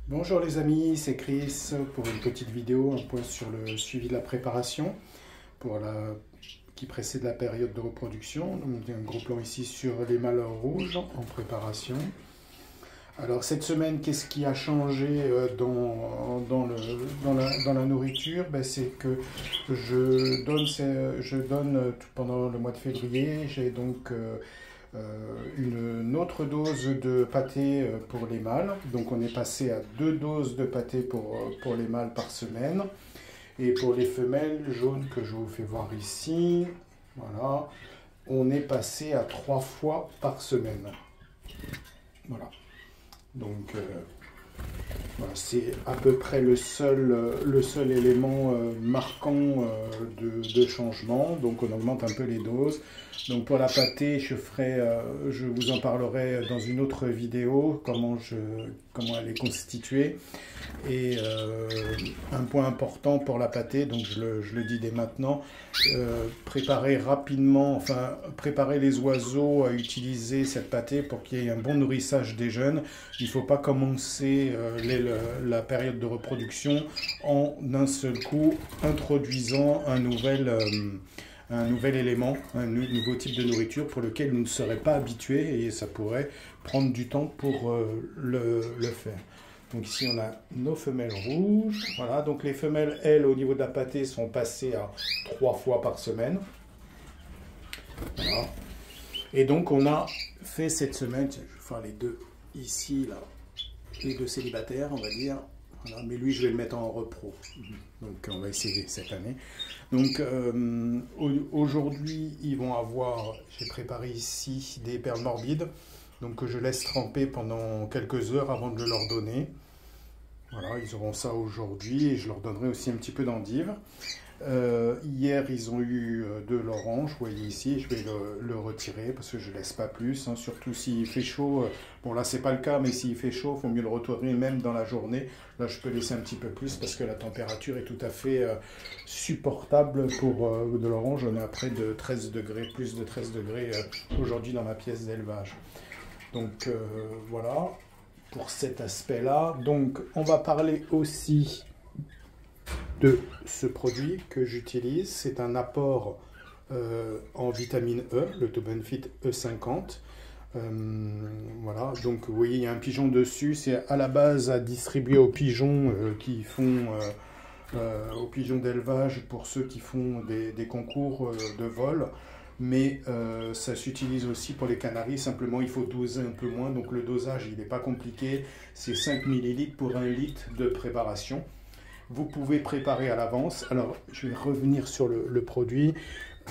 Bonjour les amis, c'est Chris pour une petite vidéo, un point sur le suivi de la préparation qui précède la période de reproduction. Donc, il y a un gros plan ici sur les mâles rouges en préparation. Alors cette semaine, qu'est-ce qui a changé dans la nourriture? C'est que je donne pendant le mois de février, j'ai donc une autre dose de pâté pour les mâles. Donc on est passé à 2 doses de pâté pour les mâles par semaine. Et pour les femelles jaunes que je vous fais voir ici, voilà, on est passé à 3 fois par semaine. Voilà. Donc voilà, c'est à peu près le seul élément marquant de changement. Donc on augmente un peu les doses. Donc pour la pâtée, je vous en parlerai dans une autre vidéo, comment elle est constituée. Et un point important pour la pâtée, donc je le dis dès maintenant, préparer rapidement, enfin préparer les oiseaux à utiliser cette pâtée pour qu'il y ait un bon nourrissage des jeunes. Il ne faut pas commencer la période de reproduction en un seul coup introduisant un nouvel élément, un nouveau type de nourriture pour lequel nous ne serions pas habitués et ça pourrait prendre du temps pour le faire. Donc ici on a nos femelles rouges, voilà, donc les femelles, elles, au niveau de la pâtée, sont passées à 3 fois par semaine. Voilà. Et donc on a fait cette semaine, je vais faire les deux ici, là, les deux célibataires, on va dire. Voilà, mais lui, je vais le mettre en repro. Donc, on va essayer cette année. Donc, aujourd'hui, ils vont avoir... J'ai préparé ici des perles morbides. Donc, que je laisse tremper pendant quelques heures avant de leur donner. Voilà, ils auront ça aujourd'hui. Et je leur donnerai aussi un petit peu d'endive. Hier, ils ont eu de l'orange, vous voyez ici, je vais le retirer parce que je ne laisse pas plus, hein, surtout s'il fait chaud. Bon là, c'est pas le cas, mais s'il fait chaud, il faut mieux le retourner même dans la journée. Là, je peux laisser un petit peu plus parce que la température est tout à fait supportable pour de l'orange. On est à près de 13 degrés, plus de 13 degrés aujourd'hui dans ma pièce d'élevage. Donc voilà, pour cet aspect-là. Donc, on va parler aussi de ce produit que j'utilise. C'est un apport en vitamine E, le Benefit E50. Voilà, donc vous voyez, il y a un pigeon dessus. C'est à la base à distribuer aux pigeons qui font aux pigeons d'élevage pour ceux qui font des concours de vol. Mais ça s'utilise aussi pour les canaris, simplement il faut doser un peu moins, donc le dosage il n'est pas compliqué, c'est 5 ml pour 1 litre de préparation. Vous pouvez préparer à l'avance. Alors, je vais revenir sur le produit.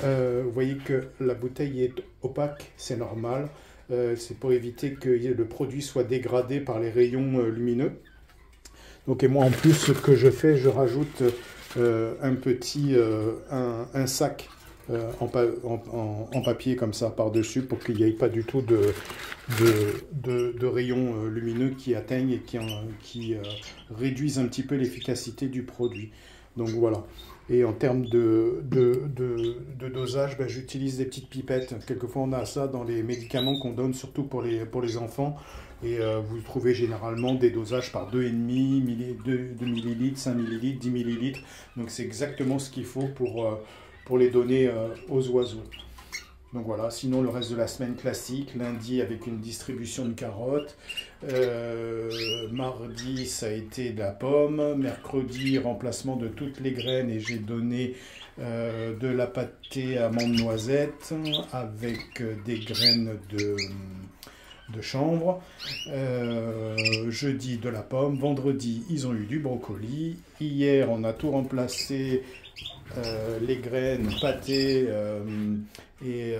Vous voyez que la bouteille est opaque, c'est normal. C'est pour éviter que le produit soit dégradé par les rayons lumineux. Donc, et moi, en plus, ce que je fais, je rajoute un sac en papier comme ça par-dessus pour qu'il n'y ait pas du tout de rayons lumineux qui atteignent et qui réduisent un petit peu l'efficacité du produit. Donc voilà. Et en termes de dosage, j'utilise des petites pipettes. Quelquefois on a ça dans les médicaments qu'on donne surtout pour les enfants. Et vous trouvez généralement des dosages par 2,5 ml, 5 ml, 10 ml. Donc c'est exactement ce qu'il faut pour les donner aux oiseaux. Donc voilà, sinon le reste de la semaine classique, lundi avec une distribution de carottes, mardi ça a été de la pomme, mercredi remplacement de toutes les graines et j'ai donné de la pâtée amande noisette avec des graines de chanvre, jeudi de la pomme, vendredi ils ont eu du brocoli, hier on a tout remplacé, les graines, pâté et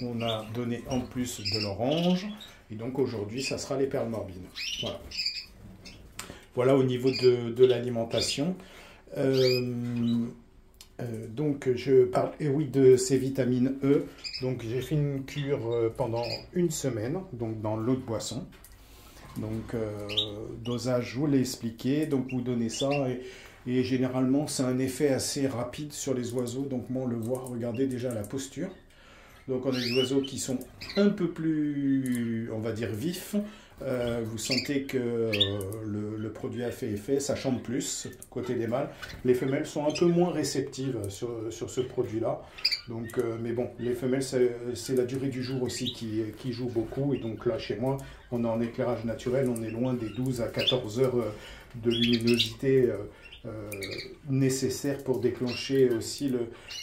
on a donné en plus de l'orange et donc aujourd'hui ça sera les perles morbides. Voilà, voilà au niveau de l'alimentation. Donc je parle oui, de ces vitamines E. Donc j'ai fait une cure pendant une semaine, donc dans l'eau de boisson. Donc dosage, je vous l'ai expliqué. Donc vous donnez ça et généralement c'est un effet assez rapide sur les oiseaux. Donc moi on le voit, regardez déjà la posture. Donc on a des oiseaux qui sont un peu plus, on va dire, vifs, vous sentez que le produit a fait effet, ça chante plus côté des mâles. Les femelles sont un peu moins réceptives sur ce produit-là. Donc, mais bon, les femelles, c'est la durée du jour aussi qui joue beaucoup. Et donc là, chez moi, on est en éclairage naturel, on est loin des 12 à 14 heures de luminosité nécessaire pour déclencher aussi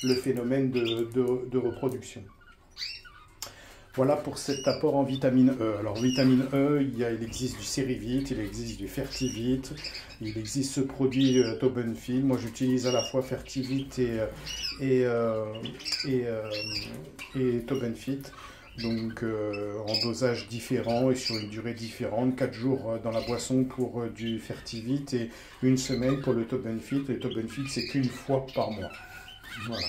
le phénomène de reproduction. Voilà pour cet apport en vitamine E. Alors vitamine E, il existe du Cerivite, il existe du Fertivite, il existe ce produit Taubenfil. Moi j'utilise à la fois Fertivite et Taubenfil. Donc en dosage différent et sur une durée différente, 4 jours dans la boisson pour du Fertivite et une semaine pour le Taubenfil. Le Taubenfil c'est qu'une fois par mois. Voilà.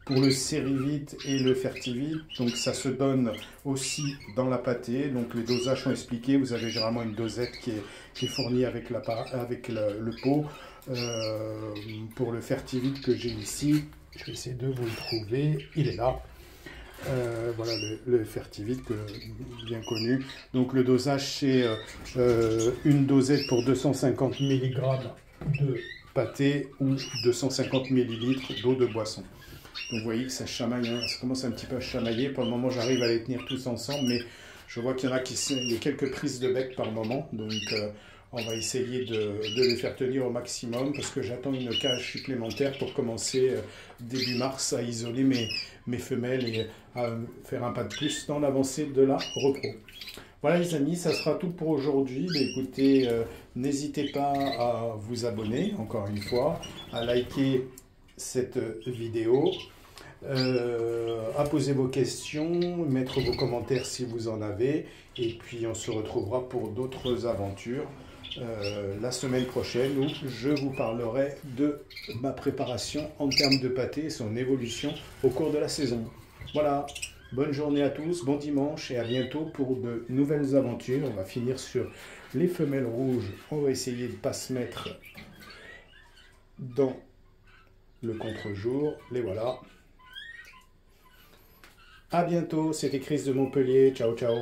Pour le Cerivite et le Fertivite, donc ça se donne aussi dans la pâtée. Donc les dosages sont expliqués. Vous avez généralement une dosette qui est fournie avec le pot. Pour le Fertivite que j'ai ici, je vais essayer de vous le trouver. Il est là. Voilà le Fertivite bien connu. Donc le dosage c'est une dosette pour 250 mg de pâté ou 250 ml d'eau de boisson. Donc vous voyez que ça chamaille, hein, ça commence un petit peu à chamailler. Pour le moment, j'arrive à les tenir tous ensemble, mais je vois qu'il y en a il y a quelques prises de bec par moment. Donc on va essayer de les faire tenir au maximum parce que j'attends une cage supplémentaire pour commencer début mars à isoler mes femelles et à faire un pas de plus dans l'avancée de la repro. Voilà les amis, ça sera tout pour aujourd'hui. Écoutez, n'hésitez pas à vous abonner, encore une fois, à liker cette vidéo, à poser vos questions, mettre vos commentaires si vous en avez, et puis on se retrouvera pour d'autres aventures la semaine prochaine où je vous parlerai de ma préparation en termes de pâté et son évolution au cours de la saison. Voilà, bonne journée à tous, bon dimanche et à bientôt pour de nouvelles aventures. On va finir sur les femelles rouges, on va essayer de ne pas se mettre dans le contre-jour, les voilà. À bientôt, c'était Chris de Montpellier, ciao ciao.